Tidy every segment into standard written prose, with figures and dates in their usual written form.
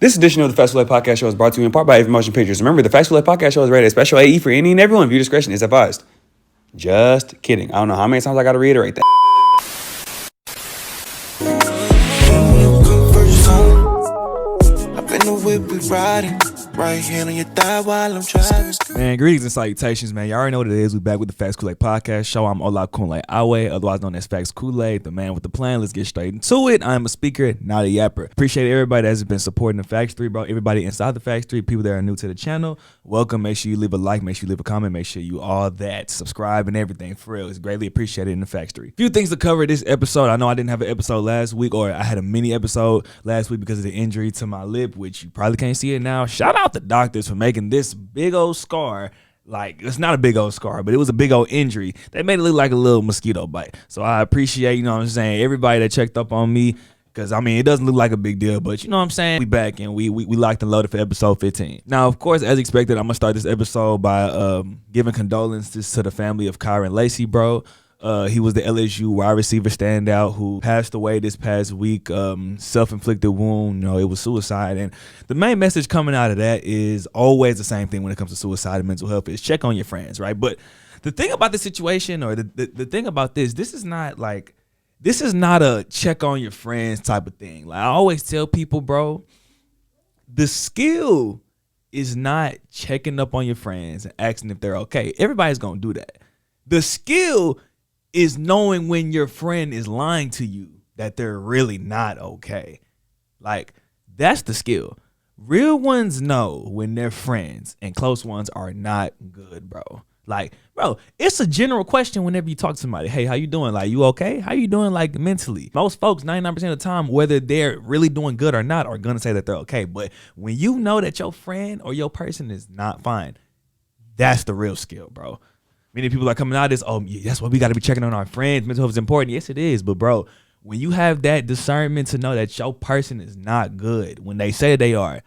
This edition of the FAX.Koolaid Podcast Show is brought to you in part by Motion Pictures. Remember, the FAX.Koolaid Podcast Show is rated a special AE for any and everyone. View discretion is advised. Just kidding. I don't know how many times I got to reiterate that. Man, greetings and salutations, man. Y'all already know what it is. We back with the FAX.Koolaid Podcast Show. I'm Alway, otherwise known as FAX.Koolaid, the man with the plan. Let's get straight into it. I'm a speaker, not a yapper. Appreciate everybody that has been supporting the Factory, bro. Everybody inside the Factory, people that are new to the channel, welcome. Make sure you leave a like, make sure you leave a comment, make sure you all that, subscribe and everything. For real, it's greatly appreciated in the Factory. Few things to cover this episode. I know I didn't have an episode last week, or I had a mini episode last week because of the injury to my lip, which you probably can't see it now. Shout out the doctors for making this big old scar. Like, it's not a big old scar, but it was a big old injury. They made it look like a little mosquito bite. So I appreciate, you know what I'm saying, everybody that checked up on me. Because, I mean, it doesn't look like a big deal, but you know what I'm saying? We back and we locked and loaded for episode 15. Now, of course, as expected, I'm going to start this episode by giving condolences to the family of Kyren Lacy, bro. He was the LSU wide receiver standout who passed away this past week, self-inflicted wound. You know, it was suicide. And the main message coming out of that is always the same thing when it comes to suicide and mental health is check on your friends, right? But the thing about the situation, or the thing about this is not a check on your friends type of thing. Like I always tell people, bro, the skill is not checking up on your friends and asking if they're okay. Everybody's going to do that. The skill is knowing when your friend is lying to you that they're really not okay. Like, that's the skill. Real ones know when their friends and close ones are not good, bro. Like, bro, it's a general question whenever you talk to somebody. Hey, how you doing? Like, you okay? How you doing, like, mentally? Most folks, 99% of the time, whether they're really doing good or not, are going to say that they're okay. But when you know that your friend or your person is not fine, that's the real skill, bro. Many people are coming out of this, oh, yeah, that's why we got to be checking on our friends. Mental health is important. Yes, it is. But, bro, when you have that discernment to know that your person is not good, when they say they are,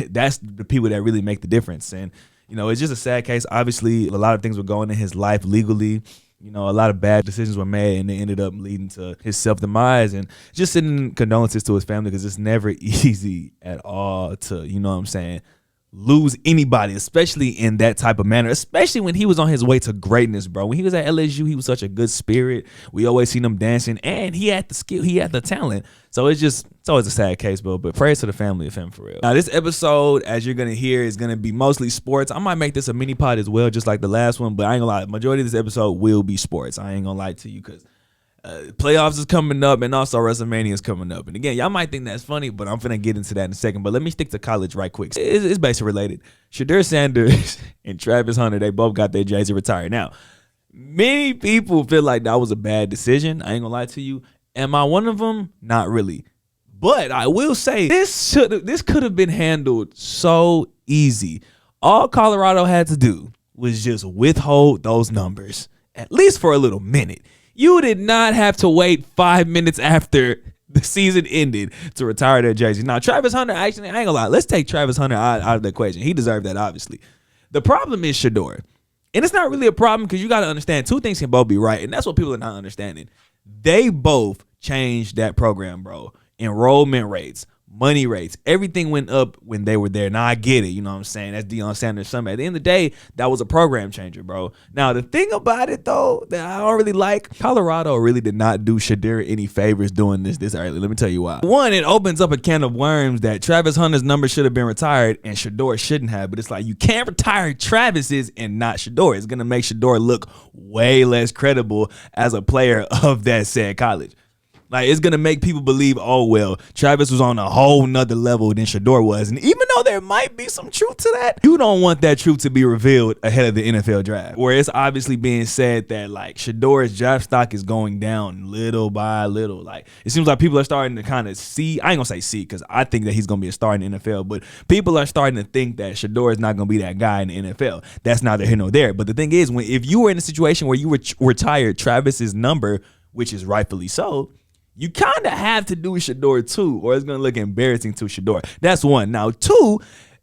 that's the people that really make the difference. And, you know, it's just a sad case. Obviously, a lot of things were going in his life legally. You know, a lot of bad decisions were made, and they ended up leading to his self-demise. And just sending condolences to his family, because it's never easy at all to, you know what I'm saying, lose anybody, especially in that type of manner, especially when he was on his way to greatness, bro. When he was at LSU, he was such a good spirit. We always seen him dancing, and he had the skill, he had the talent. So it's always a sad case, bro. But prayers to the family of him, for real. Now, this episode, as you're going to hear, is going to be mostly sports. I might make this a mini pod as well, just like the last one, but I ain't gonna lie. Majority of this episode will be sports. I ain't gonna lie to you, because playoffs is coming up, and also Wrestlemania is coming up. And again, y'all might think that's funny, but I'm finna get into that in a second. But let me stick to college right quick. It's basically related. Shedur Sanders and Travis Hunter, they both got their jersey retired. Now, many people feel like that was a bad decision. I ain't gonna lie to you. Am I one of them? Not really. But I will say this could have been handled so easy. All Colorado had to do was just withhold those numbers, at least for a little minute. You did not have to wait 5 minutes after the season ended to retire their jersey. Now, Travis Hunter, actually, I ain't gonna lie. Let's take Travis Hunter out of the equation. He deserved that, obviously. The problem is Shedur. And it's not really a problem, because you got to understand two things can both be right. And that's what people are not understanding. They both changed that program, bro. Enrollment rates, money rates, everything went up when they were there. Now, I get it. You know what I'm saying? That's Deion Sanders' son. At the end of the day, that was a program changer, bro. Now, the thing about it, though, that I don't really like, Colorado really did not do Shedur any favors doing this early. Let me tell you why. One, it opens up a can of worms that Travis Hunter's number should have been retired and Shedur shouldn't have. But it's like, you can't retire Travis's and not Shedur. It's going to make Shedur look way less credible as a player of that said college. Like, it's going to make people believe, oh, well, Travis was on a whole nother level than Shedur was. And even though there might be some truth to that, you don't want that truth to be revealed ahead of the NFL draft, where it's obviously being said that, like, Shedur's draft stock is going down little by little. Like, it seems like people are starting to kind of see, I ain't going to say see, because I think that he's going to be a star in the NFL, but people are starting to think that Shedur is not going to be that guy in the NFL. That's neither here nor there. But the thing is, if you were in a situation where you retired Travis's number, which is rightfully so, you kind of have to do Shedur too, or it's going to look embarrassing to Shedur. That's one. Now, two,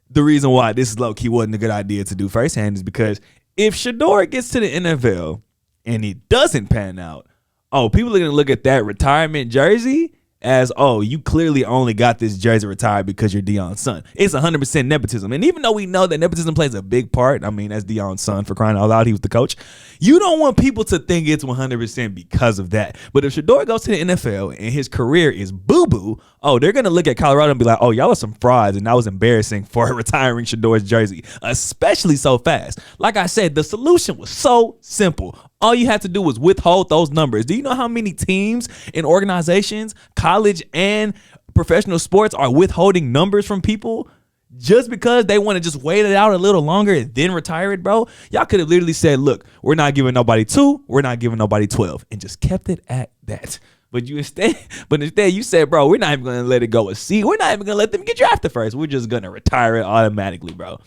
the reason why this is low-key wasn't a good idea to do firsthand is because if Shedur gets to the NFL and he doesn't pan out, oh, people are going to look at that retirement jersey as, oh, you clearly only got this jersey retired because you're Deion's son. It's 100% nepotism. And even though we know that nepotism plays a big part, I mean, as Deion's son, for crying out loud, he was the coach. You don't want people to think it's 100% because of that. But if Shedur goes to the NFL and his career is boo-boo, oh, they're going to look at Colorado and be like, oh, y'all are some frauds, and that was embarrassing for retiring Shedur's jersey, especially so fast. Like I said, the solution was so simple. All you had to do was withhold those numbers. Do you know how many teams and organizations, college and professional sports, are withholding numbers from people just because they want to just wait it out a little longer and then retire it, bro? Y'all could have literally said, look, we're not giving nobody 2, we're not giving nobody 12, and just kept it at that. But instead you said, bro, we're not even going to let it go a C. We're not even going to let them get drafted first. We're just going to retire it automatically, bro.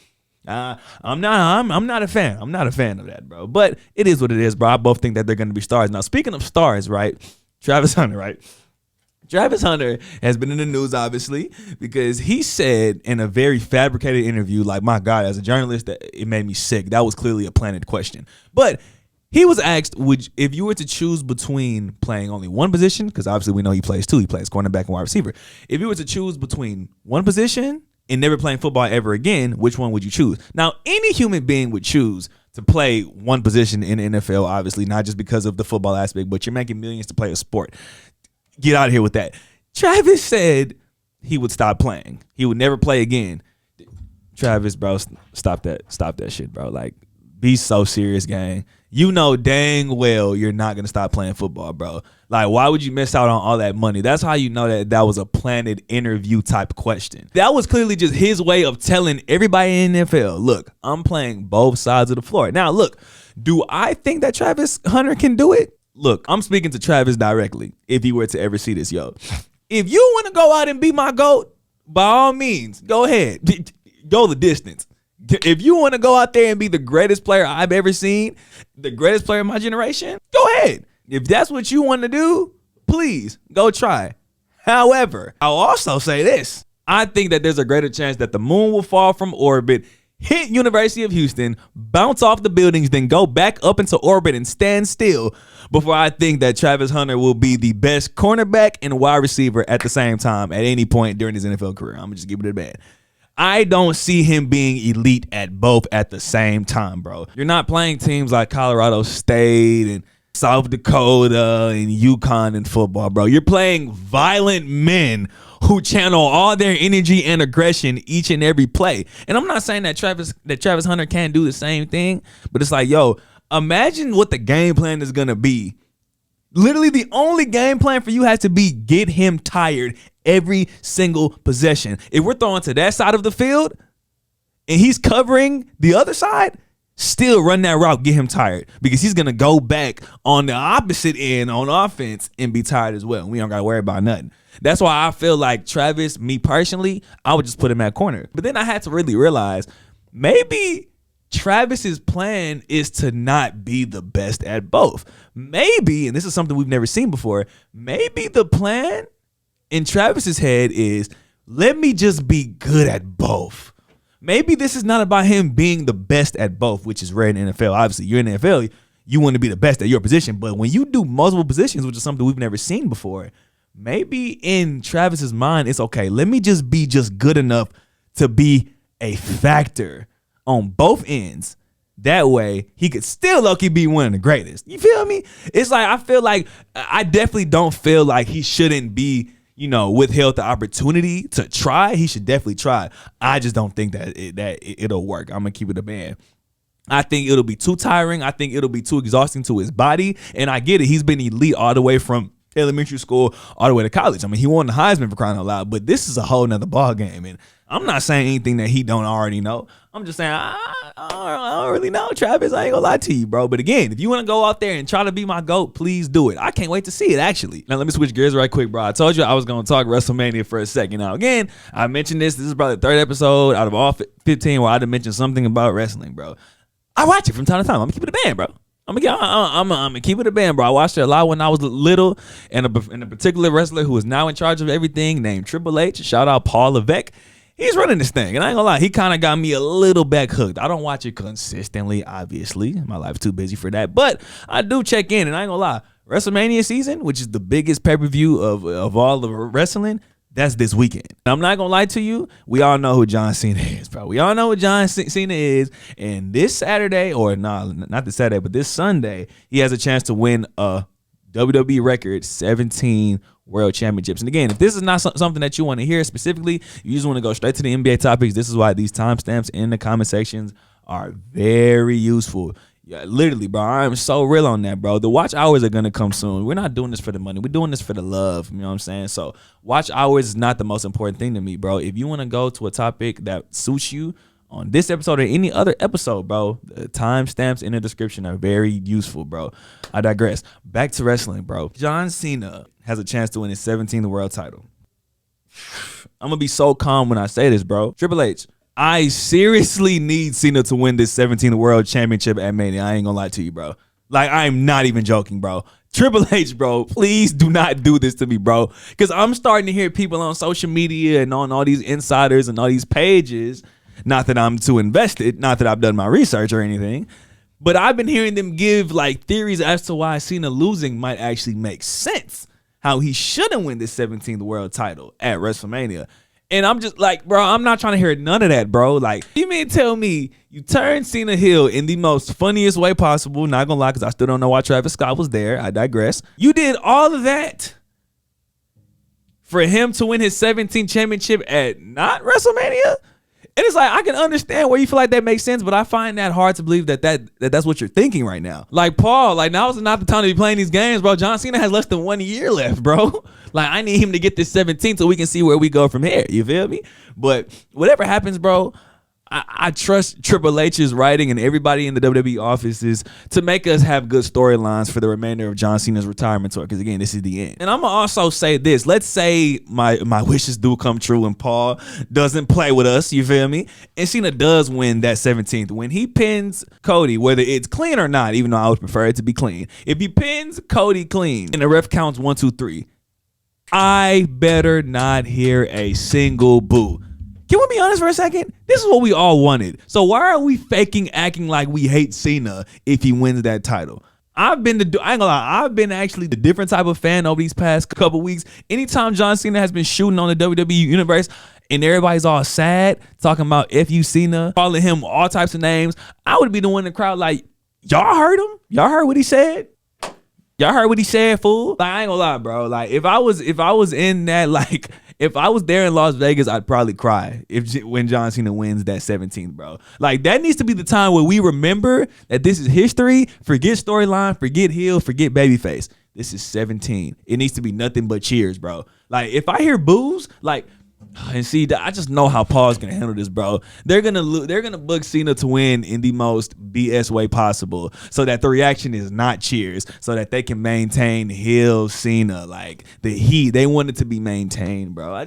I'm not a fan. I'm not a fan of that, bro. But it is what it is, bro. I both think that they're going to be stars. Now, speaking of stars, right? Travis Hunter, right? Travis Hunter has been in the news, obviously, because he said in a very fabricated interview, like, my God, as a journalist, that it made me sick. That was clearly a planted question. But he was asked, if you were to choose between playing only one position, because obviously we know he plays 2, he plays cornerback and wide receiver. If you were to choose between one position and never playing football ever again, which one would you choose? Now, any human being would choose to play one position in the NFL, obviously, not just because of the football aspect, but you're making millions to play a sport. Get out of here with that. Travis said he would stop playing. He would never play again. Travis, bro, stop that shit, bro. Like, be so serious, gang. You know dang well you're not going to stop playing football, bro. Like, why would you miss out on all that money? That's how you know that was a planted interview type question. That was clearly just his way of telling everybody in the NFL, look, I'm playing both sides of the floor. Now, look, do I think that Travis Hunter can do it? Look, I'm speaking to Travis directly if he were to ever see this, yo. If you want to go out and be my GOAT, by all means, go ahead. Go the distance. If you want to go out there and be the greatest player I've ever seen, the greatest player of my generation, go ahead. If that's what you want to do, please go try. However, I'll also say this. I think that there's a greater chance that the moon will fall from orbit, hit University of Houston, bounce off the buildings, then go back up into orbit and stand still before I think that Travis Hunter will be the best cornerback and wide receiver at the same time at any point during his NFL career. I'm going to just give it a bad. I don't see him being elite at both at the same time, bro. You're not playing teams like Colorado State and South Dakota and UConn in football, bro. You're playing violent men who channel all their energy and aggression each and every play. And I'm not saying that Travis Hunter can't do the same thing, but it's like, yo, imagine what the game plan is going to be. Literally, the only game plan for you has to be get him tired every single possession. If we're throwing to that side of the field and he's covering the other side, still run that route, get him tired, because he's going to go back on the opposite end on offense and be tired as well. We don't got to worry about nothing. That's why I feel like Travis, me personally, I would just put him at corner. But then I had to really realize maybe Travis's plan is to not be the best at both. Maybe, and this is something we've never seen before, maybe the plan in Travis's head is, let me just be good at both. Maybe this is not about him being the best at both, which is rare in the NFL. Obviously, you're in the NFL, you want to be the best at your position. But when you do multiple positions, which is something we've never seen before, maybe in Travis's mind, it's okay, let me just be just good enough to be a factor on both ends. That way, he could still low-key be one of the greatest. You feel me? It's like, I feel like, I definitely don't feel like he shouldn't be, withheld the opportunity to try. He should definitely try. I just don't think that it'll work. I'm going to keep it a band. I think it'll be too tiring. I think it'll be too exhausting to his body. And I get it. He's been elite all the way from elementary school all the way to college. I mean, he won the Heisman for crying out loud, but this is a whole nother ball game. And I'm not saying anything that he don't already know. I'm just saying, I don't really know, Travis. I ain't gonna lie to you, bro. But again, if you want to go out there and try to be my GOAT, please do it. I can't wait to see it, actually. Now, let me switch gears right quick, bro. I told you I was going to talk WrestleMania for a second. Now, again, I mentioned this. This is probably the third episode out of all 15 where I done mentioned something about wrestling, bro. I watch it from time to time. I'm going to keep it a band, bro. I'm gonna keep it a band, bro. I watched it a lot when I was little, and a particular wrestler who is now in charge of everything named Triple H. Shout out Paul Levesque. He's running this thing, and I ain't gonna lie, he kind of got me a little back hooked. I don't watch it consistently, obviously. My life's too busy for that, but I do check in, and I ain't gonna lie. WrestleMania season, which is the biggest pay-per-view of all of wrestling, that's this weekend. I'm not gonna lie to you. We all know who John Cena is, bro. We all know who John Cena is. And this Saturday, or not this Saturday, but this Sunday, he has a chance to win a WWE record 17 World Championships. And again, if this is not something that you want to hear specifically, you just want to go straight to the NBA topics. This is why these timestamps in the comment sections are very useful. Yeah, literally, bro. I'm so real on that, bro. The watch hours are gonna come soon. We're not doing this for the money. We're doing this for the love. You know what I'm saying? So watch hours is not the most important thing to me, bro. If you want to go to a topic that suits you on this episode or any other episode, bro, the timestamps in the description are very useful, bro. I digress. Back to wrestling, bro. John Cena has a chance to win his 17th world title. I'm gonna be so calm when I say this, bro. Triple H, I seriously need Cena to win this 17th world championship at Mania. I ain't gonna lie to you, bro. Like, I'm not even joking, bro. Triple H, bro, please do not do this to me, bro. Because I'm starting to hear people on social media and on all these insiders and all these pages, not that I'm too invested, not that I've done my research or anything, but I've been hearing them give like theories as to why Cena losing might actually make sense. How he shouldn't win this 17th world title at WrestleMania. And I'm just like, bro, I'm not trying to hear none of that, bro. Like, you mean tell me you turned Cena heel in the most funniest way possible? Not gonna lie, because I still don't know why Travis Scott was there. I digress. You did all of that for him to win his 17th championship at not WrestleMania? And it's like, I can understand where you feel like that makes sense, but I find that hard to believe that's what you're thinking right now. Like, Paul, like, now is not the time to be playing these games, bro. John Cena has less than 1 year left, bro. Like, I need him to get this 17 so we can see where we go from here. You feel me? But whatever happens, bro, I trust Triple H's writing and everybody in the WWE offices to make us have good storylines for the remainder of John Cena's retirement tour. Because again, this is the end. And I'm gonna also say this. Let's say my wishes do come true and Paul doesn't play with us. You feel me? And Cena does win that 17th. When he pins Cody, whether it's clean or not, even though I would prefer it to be clean. If he pins Cody clean and the ref counts 1, 2, 3, I better not hear a single boo. Can we be honest for a second? This is what we all wanted. So why are we acting like we hate Cena if he wins that title? I ain't gonna lie, I've been actually the different type of fan over these past couple weeks. Anytime John Cena has been shooting on the WWE universe and everybody's all sad, talking about F.U. Cena, calling him all types of names, I would be the one in the crowd like, y'all heard him? Y'all heard what he said? Y'all heard what he said, fool? Like, I ain't gonna lie, bro. Like, if I was in that, like, if I was there in Las Vegas, I'd probably cry when John Cena wins that 17th, bro. Like, that needs to be the time where we remember that this is history. Forget storyline, forget heel, forget babyface. This is 17. It needs to be nothing but cheers, bro. Like, if I hear boos, like, and see, I just know how Paul's gonna handle this, bro. They're gonna book Cena to win in the most BS way possible, so that the reaction is not cheers, so that they can maintain heel Cena, like the heat. They want it to be maintained, bro.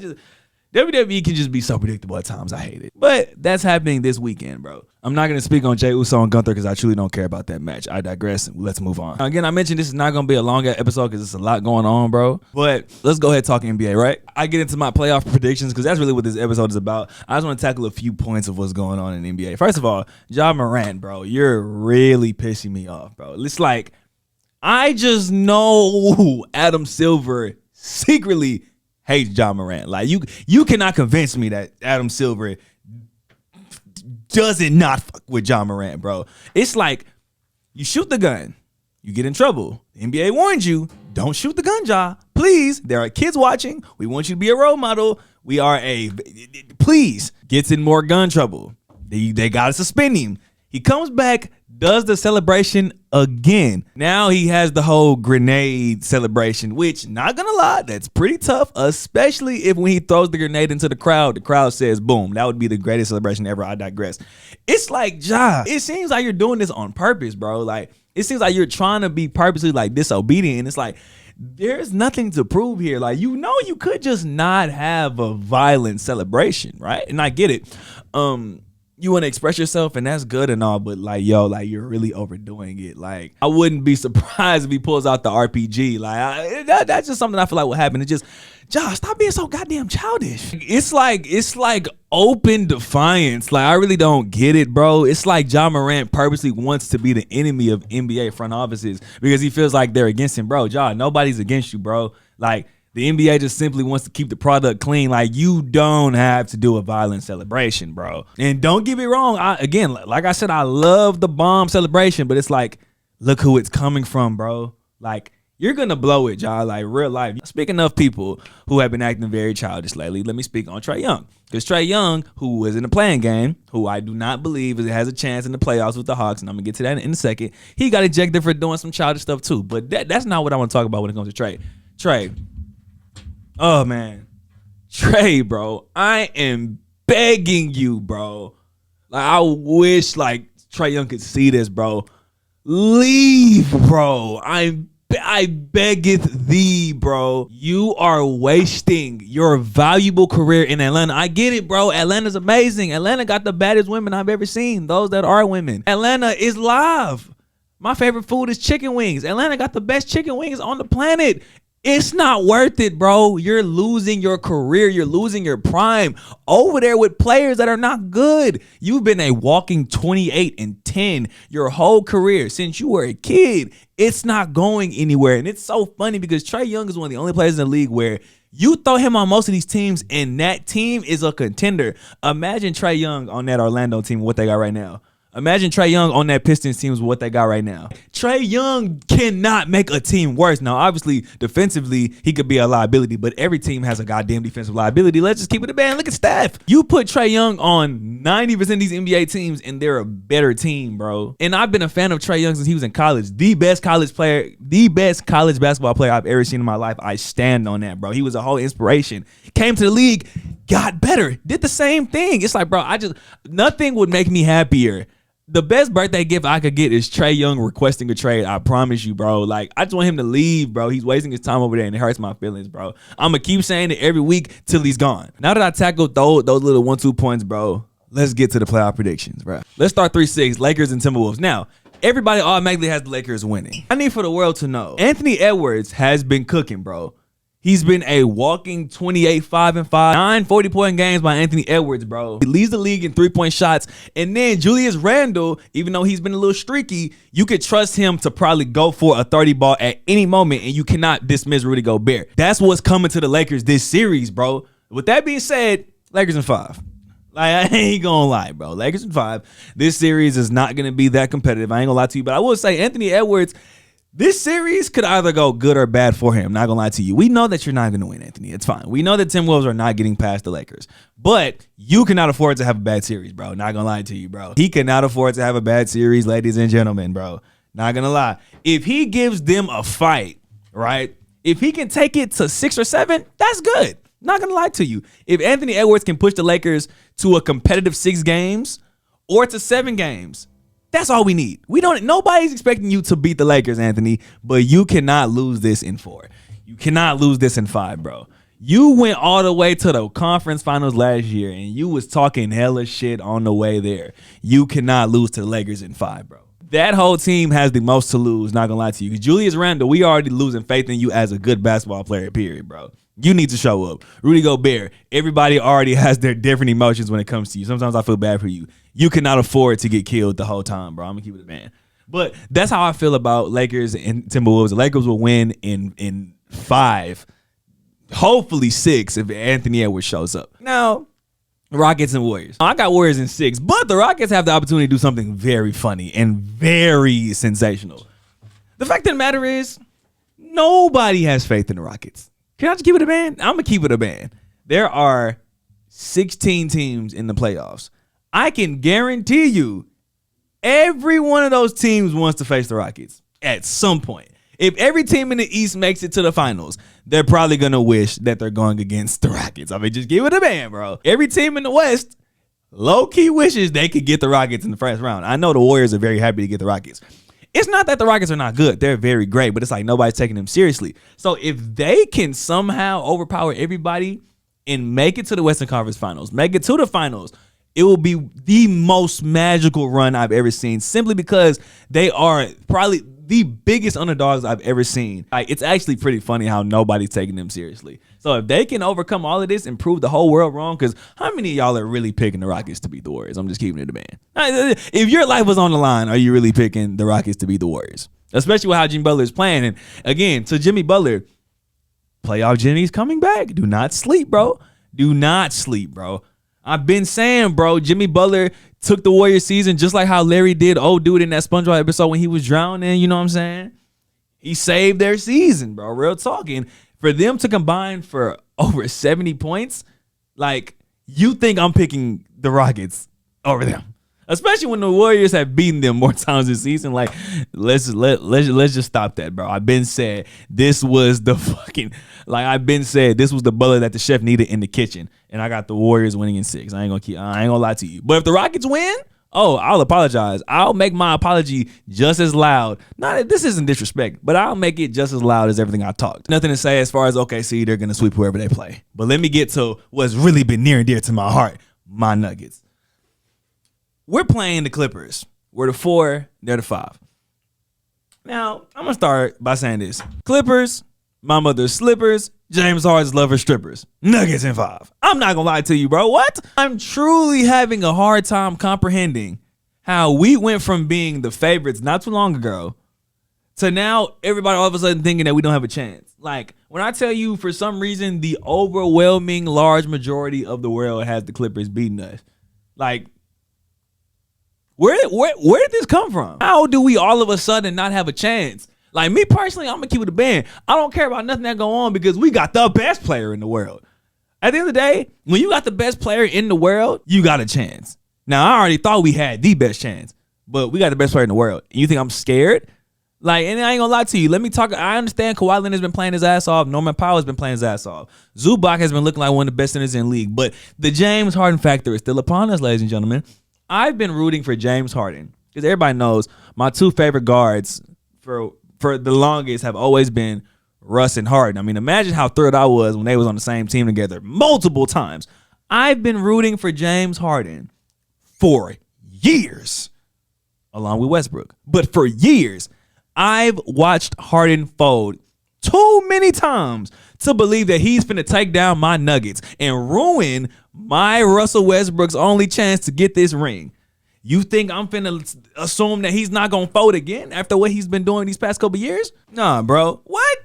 WWE can just be so predictable at times. I hate it. But that's happening this weekend, bro. I'm not going to speak on Jey Uso and Gunther because I truly don't care about that match. I digress. Let's move on. Again, I mentioned this is not going to be a long episode because there's a lot going on, bro. But let's go ahead and talk NBA, right? I get into my playoff predictions because that's really what this episode is about. I just want to tackle a few points of what's going on in NBA. First of all, Ja Morant, bro, you're really pissing me off, bro. It's like, I just know Adam Silver secretly hates Ja Morant. Like, you cannot convince me that Adam Silver doesn't not fuck with Ja Morant, bro. It's like, you shoot the gun, you get in trouble. The NBA warned you, don't shoot the gun, Ja. Please, there are kids watching. We want you to be a role model. Please, gets in more gun trouble. They gotta suspend him. He comes back, does the celebration again. Now he has the whole grenade celebration, which, not gonna lie, that's pretty tough, especially if when he throws the grenade into the crowd says, boom. That would be the greatest celebration ever. I digress. It's like, Ja, it seems like you're doing this on purpose, bro. Like, it seems like you're trying to be purposely, like, disobedient. And it's like, there's nothing to prove here. Like, you know, you could just not have a violent celebration, right? And I get it. you want to express yourself, and that's good and all, but like, yo, like, you're really overdoing it. Like, I wouldn't be surprised if he pulls out the RPG. Like, that's just something I feel like will happen. It's just, Josh, stop being so goddamn childish. It's like open defiance. Like, I really don't get it, bro. It's like Ja Morant purposely wants to be the enemy of NBA front offices because he feels like they're against him, bro. Ja, nobody's against you, bro. Like, the NBA just simply wants to keep the product clean. Like, you don't have to do a violent celebration, bro. And don't get me wrong. Again, like I said, I love the bomb celebration, but it's like, look who it's coming from, bro. Like, you're going to blow it, y'all, like real life. Speaking of people who have been acting very childish lately, let me speak on Trae Young. Because Trae Young, who was in the playing game, who I do not believe has a chance in the playoffs with the Hawks, and I'm going to get to that in a second, he got ejected for doing some childish stuff too. But that's not what I want to talk about when it comes to Trae. Trae. Oh, man. Trae, bro. I am begging you, bro. Like, I wish, like, Trae Young could see this, bro. Leave, bro. I beggeth thee, bro. You are wasting your valuable career in Atlanta. I get it, bro. Atlanta's amazing. Atlanta got the baddest women I've ever seen. Those that are women. Atlanta is live. My favorite food is chicken wings. Atlanta got the best chicken wings on the planet. It's not worth it, bro. You're losing your career. You're losing your prime over there with players that are not good. You've been a walking 28-10 your whole career since you were a kid. It's not going anywhere. And it's so funny because Trae Young is one of the only players in the league where you throw him on most of these teams and that team is a contender. Imagine Trae Young on that Orlando team, what they got right now. Imagine Trae Young on that Pistons team is what they got right now. Trae Young cannot make a team worse. Now, obviously, defensively, he could be a liability, but every team has a goddamn defensive liability. Let's just keep it a band. Look at Steph. You put Trae Young on 90% of these NBA teams, and they're a better team, bro. And I've been a fan of Trae Young since he was in college. The best college basketball player I've ever seen in my life. I stand on that, bro. He was a whole inspiration. Came to the league, got better, did the same thing. It's like, bro, nothing would make me happier. The best birthday gift I could get is Trae Young requesting a trade. I promise you, bro. Like, I just want him to leave, bro. He's wasting his time over there, and it hurts my feelings, bro. I'm going to keep saying it every week till he's gone. Now that I tackled those little 1-2 points, bro, let's get to the playoff predictions, bro. Let's start 3-6, Lakers and Timberwolves. Now, everybody automatically has the Lakers winning. I need for the world to know, Anthony Edwards has been cooking, bro. He's been a walking 28-5-5, 9 40-point games by Anthony Edwards, bro. He leads the league in 3-point shots. And then Julius Randle, even though he's been a little streaky, you could trust him to probably go for a 30 ball at any moment, and you cannot dismiss Rudy Gobert. That's what's coming to the Lakers this series, bro. With that being said, Lakers in 5. Like, I ain't gonna lie, bro. Lakers in 5. This series is not gonna be that competitive. I ain't gonna lie to you, but I will say Anthony Edwards, this series could either go good or bad for him. Not gonna lie to you. We know that you're not gonna win, Anthony. It's fine. We know that Timberwolves are not getting past the Lakers. But you cannot afford to have a bad series, bro. Not gonna lie to you, bro. He cannot afford to have a bad series, ladies and gentlemen, bro. Not gonna lie. If he gives them a fight, right? If he can take it to 6 or 7, that's good. Not gonna lie to you. If Anthony Edwards can push the Lakers to a competitive 6 games or to 7 games, that's all we need. Nobody's expecting you to beat the Lakers, Anthony, but you cannot lose this in 4. You cannot lose this in 5, bro. You went all the way to the conference finals last year, and you was talking hella shit on the way there. You cannot lose to the Lakers in 5, bro. That whole team has the most to lose, not gonna lie to you. Julius Randle, we already losing faith in you as a good basketball player, period, bro. You need to show up. Rudy Gobert, everybody already has their different emotions when it comes to you. Sometimes I feel bad for you. You cannot afford to get killed the whole time, bro. I'm going to keep it a man. But that's how I feel about Lakers and Timberwolves. The Lakers will win in 5, hopefully 6 if Anthony Edwards shows up. Now, Rockets and Warriors. I got Warriors in 6, but the Rockets have the opportunity to do something very funny and very sensational. The fact of the matter is, nobody has faith in the Rockets. Can I just keep it a band? I'm going to keep it a band. There are 16 teams in the playoffs. I can guarantee you every one of those teams wants to face the Rockets at some point. If every team in the East makes it to the finals, they're probably going to wish that they're going against the Rockets. I mean, just give it a band, bro. Every team in the West low-key wishes they could get the Rockets in the first round. I know the Warriors are very happy to get the Rockets. It's not that the Rockets are not good. They're very great, but it's like nobody's taking them seriously. So if they can somehow overpower everybody and make it to the Western Conference Finals, make it to the finals, it will be the most magical run I've ever seen, simply because they are probably the biggest underdogs I've ever seen. Like, it's actually pretty funny how nobody's taking them seriously. So if they can overcome all of this and prove the whole world wrong, because how many of y'all are really picking the Rockets to beat the Warriors? I'm just keeping it a man. If your life was on the line, are you really picking the Rockets to beat the Warriors? Especially with how Jimmy Butler is playing. And again, to Jimmy Butler, playoff Jimmy's coming back. Do not sleep, bro. Do not sleep, bro. I've been saying, bro, Jimmy Butler took the Warriors season just like how Larry did old dude in that SpongeBob episode when he was drowning, you know what I'm saying? He saved their season, bro. Real talking. For them to combine for over 70 points, like, you think I'm picking the Rockets over them. Especially when the Warriors have beaten them more times this season. Like, let's just stop that, bro. I've been said this was the Butler that the chef needed in the kitchen, and I got the Warriors winning in 6. I ain't gonna lie to you. But if the Rockets win, I'll apologize. I'll make my apology just as loud. This isn't disrespect, but I'll make it just as loud as everything I talked. Nothing to say as far as OKC, they're gonna sweep whoever they play. But let me get to what's really been near and dear to my heart, my Nuggets. We're playing the Clippers. We're the 4, they're the 5. Now, I'm going to start by saying this. Clippers, my mother's slippers, James Harden's lover strippers. Nuggets in 5. I'm not going to lie to you, bro. What? I'm truly having a hard time comprehending how we went from being the favorites not too long ago to now everybody all of a sudden thinking that we don't have a chance. Like, when I tell you, for some reason, the overwhelming large majority of the world has the Clippers beating us. Like, Where did this come from? How do we all of a sudden not have a chance? Like, me personally, I'm going to keep it a band. I don't care about nothing that go on because we got the best player in the world. At the end of the day, when you got the best player in the world, you got a chance. Now, I already thought we had the best chance, but we got the best player in the world. And you think I'm scared? Like, and I ain't gonna lie to you. Let me talk. I understand Kawhi Leonard has been playing his ass off. Norman Powell has been playing his ass off. Zubac has been looking like one of the best centers in the league. But the James Harden factor is still upon us, ladies and gentlemen. I've been rooting for James Harden because everybody knows my 2 favorite guards for the longest have always been Russ and Harden. I mean, imagine how thrilled I was when they was on the same team together multiple times. I've been rooting for James Harden for years, along with Westbrook. But for years, I've watched Harden fold too many times to believe that he's finna take down my Nuggets and ruin my Russell Westbrook's only chance to get this ring. You think I'm finna assume that he's not gonna fold again after what he's been doing these past couple years? Nah, bro. What?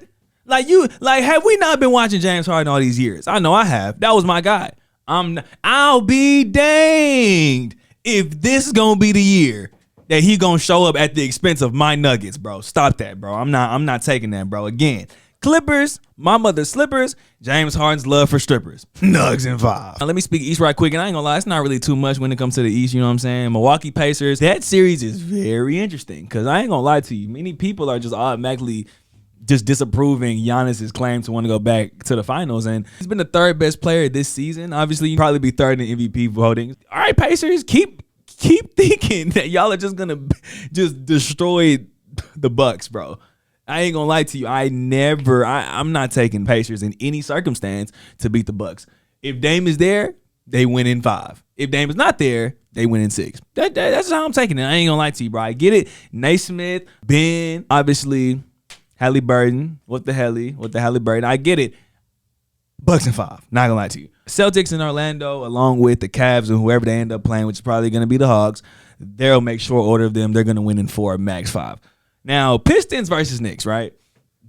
Have we not been watching James Harden all these years? I know I have. That was my guy. I'll be danged if this is gonna be the year that he gonna show up at the expense of my Nuggets, bro. Stop that, bro. I'm not taking that, bro. Again, Clippers, my mother's slippers, James Harden's love for strippers. Nugs in 5. Now, let me speak East right quick, and I ain't gonna lie, it's not really too much when it comes to the East, you know what I'm saying? Milwaukee Pacers, that series is very interesting, because I ain't gonna lie to you, many people are just automatically just disapproving Giannis's claim to want to go back to the finals, and he's been the 3rd best player this season. Obviously, you probably be 3rd in MVP voting. All right, Pacers, keep thinking that y'all are just gonna just destroy the Bucks, bro. I ain't gonna lie to you. I'm not taking Pacers in any circumstance to beat the Bucks. If Dame is there, they win in 5. If Dame is not there, they win in 6. That's how I'm taking it. I ain't gonna lie to you, bro. I get it. Naismith, Ben, obviously, Halliburton. What the Halliburton? I get it. Bucks in 5. Not gonna lie to you. Celtics in Orlando, along with the Cavs and whoever they end up playing, which is probably gonna be the Hogs, they'll make short order of them. They're gonna win in 4, max 5. Now, Pistons versus Knicks, right?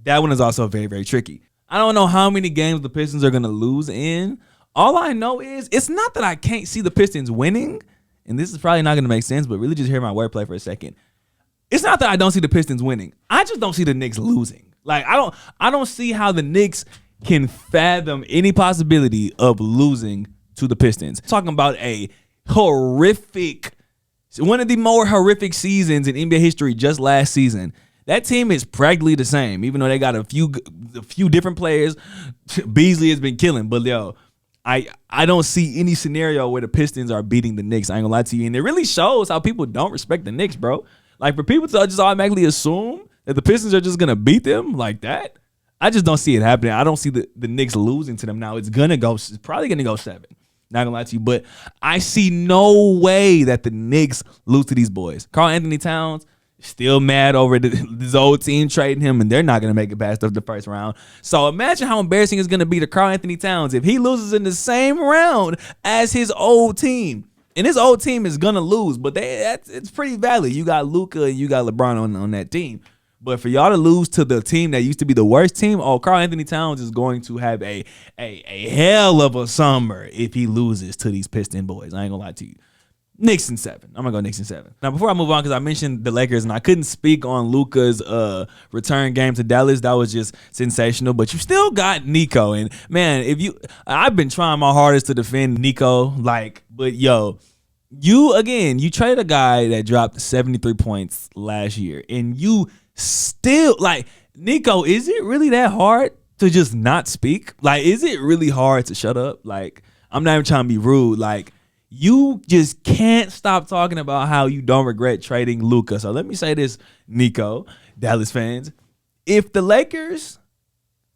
That one is also very, very tricky. I don't know how many games the Pistons are going to lose in. All I know is it's not that I can't see the Pistons winning, and this is probably not going to make sense, but really just hear my wordplay for a second. It's not that I don't see the Pistons winning. I just don't see the Knicks losing. Like, I don't see how the Knicks can fathom any possibility of losing to the Pistons. Talking about a horrific, one of the more horrific seasons in NBA history just last season. That team is practically the same, even though they got a few different players. Beasley has been killing, but yo, I don't see any scenario where the Pistons are beating the Knicks. I ain't gonna lie to you, and it really shows how people don't respect the Knicks, bro. Like, for people to just automatically assume that the Pistons are just gonna beat them like that, I just don't see it happening. I don't see the Knicks losing to them now. It's probably gonna go 7. Not gonna lie to you, but I see no way that the Knicks lose to these boys. Karl Anthony Towns still mad over this old team trading him, and they're not gonna make it past the first round. So imagine how embarrassing it's gonna be to Karl Anthony Towns if he loses in the same round as his old team. And his old team is gonna lose, but it's pretty valid. You got Luka and you got LeBron on that team. But for y'all to lose to the team that used to be the worst team, Karl Anthony Towns is going to have a hell of a summer if he loses to these Piston boys. I ain't gonna lie to you. Knicks in 7. I'm gonna go Knicks in 7. Now, before I move on, because I mentioned the Lakers and I couldn't speak on Luka's return game to Dallas. That was just sensational. But you still got Nico, and man, I've been trying my hardest to defend Nico. But yo, you traded a guy that dropped 73 points last year, and you still Nico. Is it really that hard to just not speak? Is it really hard to shut up? I'm not even trying to be rude. You just can't stop talking about how you don't regret trading Luka. So let me say this, Nico, Dallas fans. If the Lakers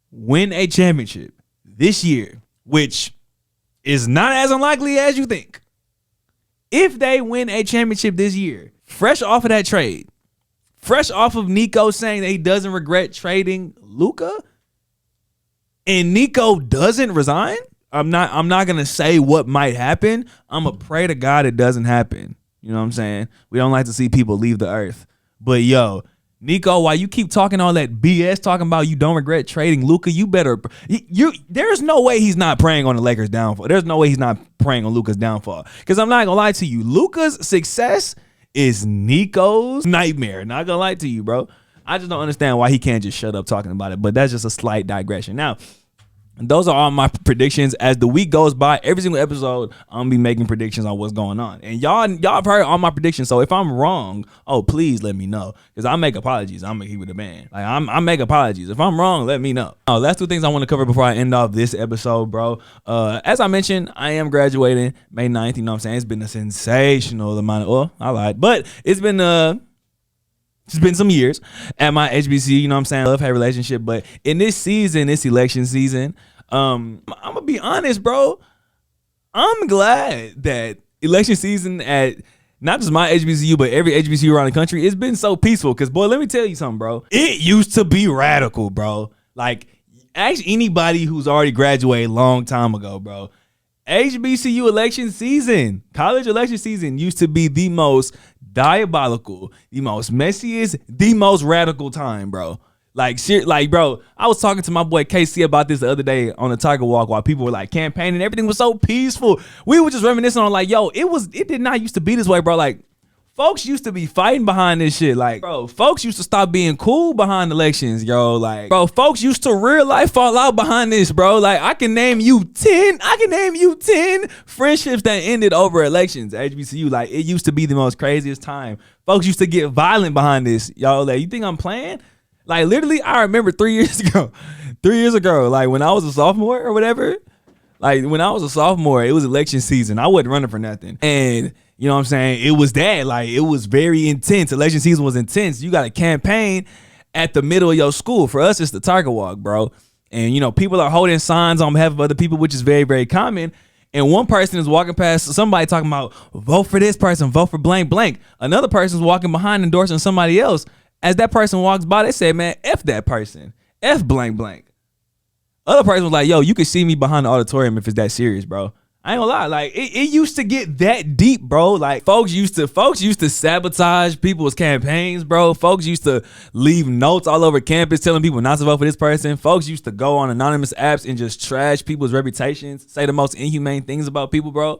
win a championship this year, which is not as unlikely as you think, if they win a championship this year, fresh off of that trade, fresh off of Nico saying that he doesn't regret trading Luka, and Nico doesn't resign, I'm not gonna say what might happen. I'm gonna pray to God it doesn't happen. You know what I'm saying? We don't like to see people leave the earth. But yo, Nico, while you keep talking all that BS, talking about you don't regret trading Luka, you better. There's no way he's not praying on the Lakers' downfall. There's no way he's not praying on Luka's downfall. Because I'm not gonna lie to you, Luka's success is Nico's nightmare. Not gonna lie to you, bro. I just don't understand why he can't just shut up talking about it. But that's just a slight digression. Now, those are all my predictions. As the week goes by, every single episode, I'm gonna be making predictions on what's going on. And y'all have heard all my predictions. So if I'm wrong, please let me know. Because I make apologies. I'm gonna keep it a man. I make apologies. If I'm wrong, let me know. Last 2 things I want to cover before I end off this episode, bro. As I mentioned, I am graduating May 9th. You know what I'm saying? It's been a sensational amount of, I lied. But it's been some years at my HBCU, you know what I'm saying? Love-hate relationship. But in this season, this election season, I'm going to be honest, bro. I'm glad that election season at not just my HBCU, but every HBCU around the country, it's been so peaceful. Because, boy, let me tell you something, bro. It used to be radical, bro. Ask anybody who's already graduated a long time ago, bro. HBCU election season, college election season used to be the most diabolical, the most messiest, the most radical time, bro. Bro, I was talking to my boy KC about this the other day on the Tiger Walk while people were campaigning. Everything was so peaceful. We were just reminiscing on it did not used to be this way, bro. Folks used to be fighting behind this shit. Bro, folks used to stop being cool behind elections, yo. Bro, folks used to real life fall out behind this, bro. I can name you 10 friendships that ended over elections at HBCU. It used to be the most craziest time. Folks used to get violent behind this, yo. You think I'm playing? Literally, I remember 3 years ago, when I was a sophomore or whatever, when I was a sophomore, it was election season. I wasn't running for nothing. And you know what I'm saying? It was that. It was very intense. Election season was intense. You got a campaign at the middle of your school. For us, it's the Tiger Walk, bro. And, people are holding signs on behalf of other people, which is very, very common. And one person is walking past somebody talking about, vote for this person, vote for blank, blank. Another person's walking behind endorsing somebody else. As that person walks by, they say, man, F that person. F blank, blank. Other person was like, yo, you can see me behind the auditorium if it's that serious, bro. I ain't gonna lie, it used to get that deep, bro. Folks used to sabotage people's campaigns, bro. Folks used to leave notes all over campus telling people not to vote for this person. Folks used to go on anonymous apps and just trash people's reputations, say the most inhumane things about people, bro.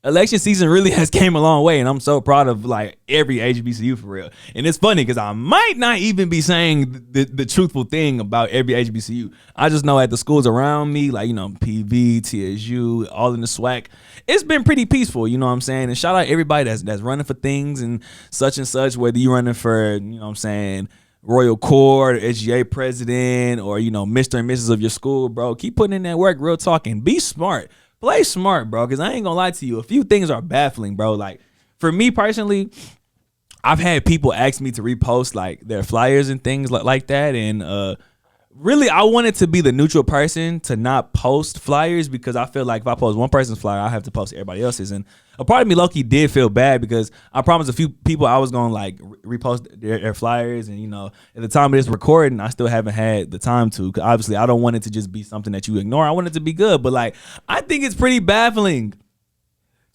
Election season really has came a long way, and I'm so proud of every HBCU for real. And it's funny because I might not even be saying the truthful thing about every HBCU. I just know at the schools around me, PV, TSU, all in the SWAC, it's been pretty peaceful, you know what I'm saying? And shout out everybody that's running for things and such, whether you're running for, you know what I'm saying, Royal Court, SGA president, or, Mr. and Mrs. of your school, bro. Keep putting in that work, real talk, and be smart. Play smart, bro, because I ain't gonna lie to you. A few things are baffling, bro. For me personally, I've had people ask me to repost their flyers and things like that. And really, I wanted to be the neutral person to not post flyers because I feel like if I post one person's flyer, I have to post everybody else's. And a part of me low-key did feel bad because I promised a few people I was going to like repost their flyers. And, you know, at the time of this recording, I still haven't had the time to. Cause obviously, I don't want it to just be something that you ignore. I want it to be good. But like, I think it's pretty baffling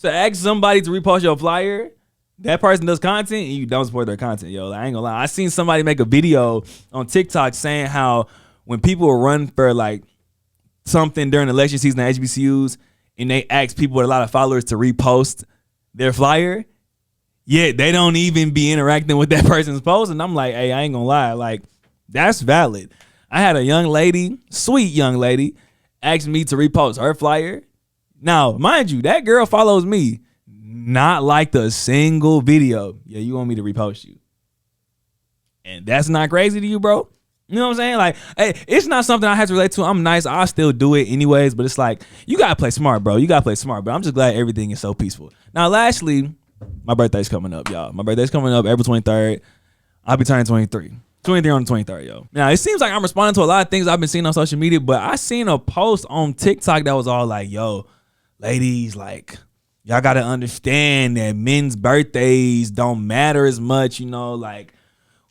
to ask somebody to repost your flyer. That person does content and you don't support their content, yo. I ain't gonna lie. I seen somebody make a video on TikTok saying how when people run for like something during election season at HBCUs and they ask people with a lot of followers to repost their flyer, yet they don't even be interacting with that person's post. And I'm like, hey, I ain't gonna lie. Like, that's valid. I had a young lady, sweet young lady, ask me to repost her flyer. Now, mind you, that girl follows me. Not liked a single video. Yeah, you want me to repost you. And that's not crazy to you, bro? You know what I'm saying? Like, hey, it's not something I have to relate to. I'm nice. I still do it anyways. But it's like, you got to play smart, bro. You got to play smart. But I'm just glad everything is so peaceful. Now, lastly, my birthday's coming up, y'all. My birthday's coming up April 23rd. I'll be turning 23. 23 on the 23rd, yo. Now, it seems like I'm responding to a lot of things I've been seeing on social media. But I seen a post on TikTok that was all like, yo, ladies, like, y'all got to understand that men's birthdays don't matter as much, you know, like,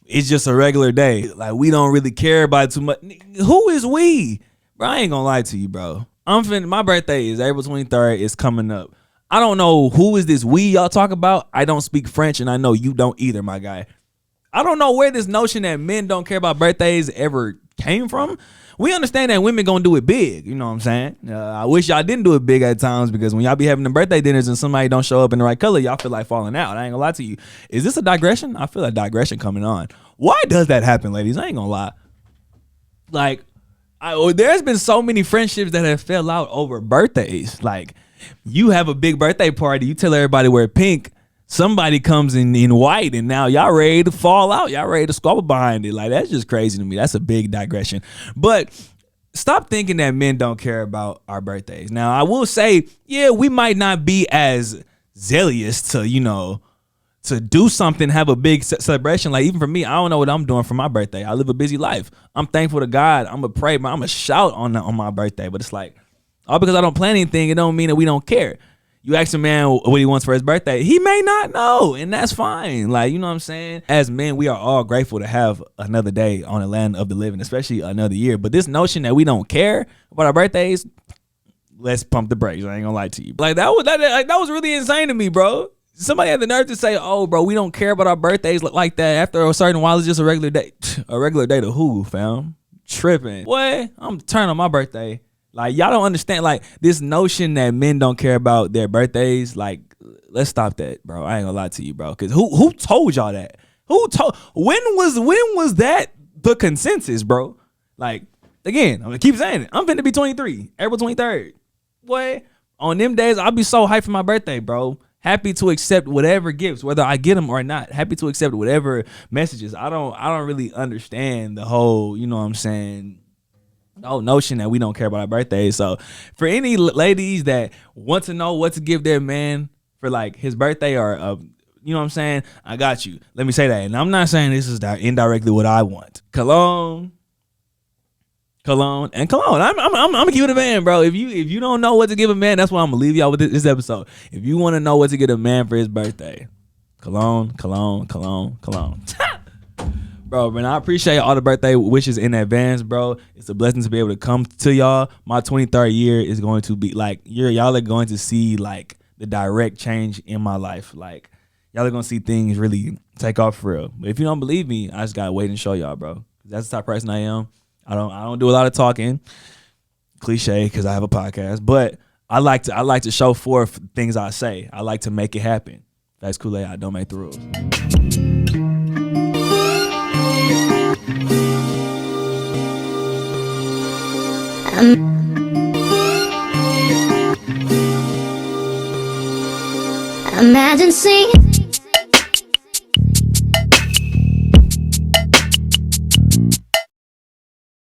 it's just a regular day. Like, we don't really care about it too much. Who is we? Bro, I ain't gonna lie to you, bro. My birthday is April 23rd. It's coming up. I don't know who is this we y'all talk about. I don't speak French, and I know you don't either, my guy. I don't know where this notion that men don't care about birthdays ever came from. We understand that women gonna do it big, you know what I'm saying? I wish y'all didn't do it big at times because when y'all be having the birthday dinners and somebody don't show up in the right color, y'all feel like falling out. I ain't gonna lie to you. Is this a digression? I feel a digression coming on. Why does that happen, ladies? I ain't gonna lie. Like, there's been so many friendships that have fell out over birthdays. Like, you have a big birthday party, you tell everybody wear pink, somebody comes in white, and now y'all ready to fall out. Y'all ready to squabble behind it. Like, that's just crazy to me. That's a big digression. But stop thinking that men don't care about our birthdays. Now, I will say, yeah, we might not be as zealous to, you know, to do something, have a big celebration. Like, even for me, I don't know what I'm doing for my birthday. I live a busy life. I'm thankful to God. I'm going to pray, but I'm going to shout on my birthday. But it's like, all because I don't plan anything, it don't mean that we don't care. You ask a man what he wants for his birthday, he may not know, and that's fine. Like, you know what I'm saying? As men, we are all grateful to have another day on the land of the living, especially another year. But this notion that we don't care about our birthdays, let's pump the brakes. I ain't gonna lie to you. Like, that was really insane to me, bro. Somebody had the nerve to say, oh, bro, we don't care about our birthdays like that. After a certain while, it's just a regular day. A regular day to who, fam? Tripping. What? I'm turning on my birthday. Like, y'all don't understand, like, this notion that men don't care about their birthdays. Like, let's stop that, bro. I ain't gonna lie to you, bro. Because who told y'all that? When was that the consensus, bro? Like, again, I'm gonna keep saying it. I'm finna be 23, April 23rd. Boy, on them days, I'll be so hyped for my birthday, bro. Happy to accept whatever gifts, whether I get them or not. Happy to accept whatever messages. I don't really understand the whole, you know what I'm saying, no notion that we don't care about our birthdays. So for any ladies that want to know what to give their man for like his birthday or you know what I'm saying, I got you. Let me say that. And I'm not saying this is indirectly what I want. Cologne. I'm gonna keep it a man, bro. If you don't know what to give a man, that's why I'm gonna leave y'all with this episode. If you want to know what to get a man for his birthday, cologne. Bro, man, I appreciate all the birthday wishes in advance, bro. It's a blessing to be able to come to y'all. My 23rd year is going to be like, y'all are going to see like the direct change in my life. Like, y'all are going to see things really take off for real. But if you don't believe me, I just got to wait and show y'all, bro. That's the type of person I am. I don't do a lot of talking. Cliche, because I have a podcast. But I like to show forth things I say. I like to make it happen. FAXTORY, I don't make the rules. Imagine seeing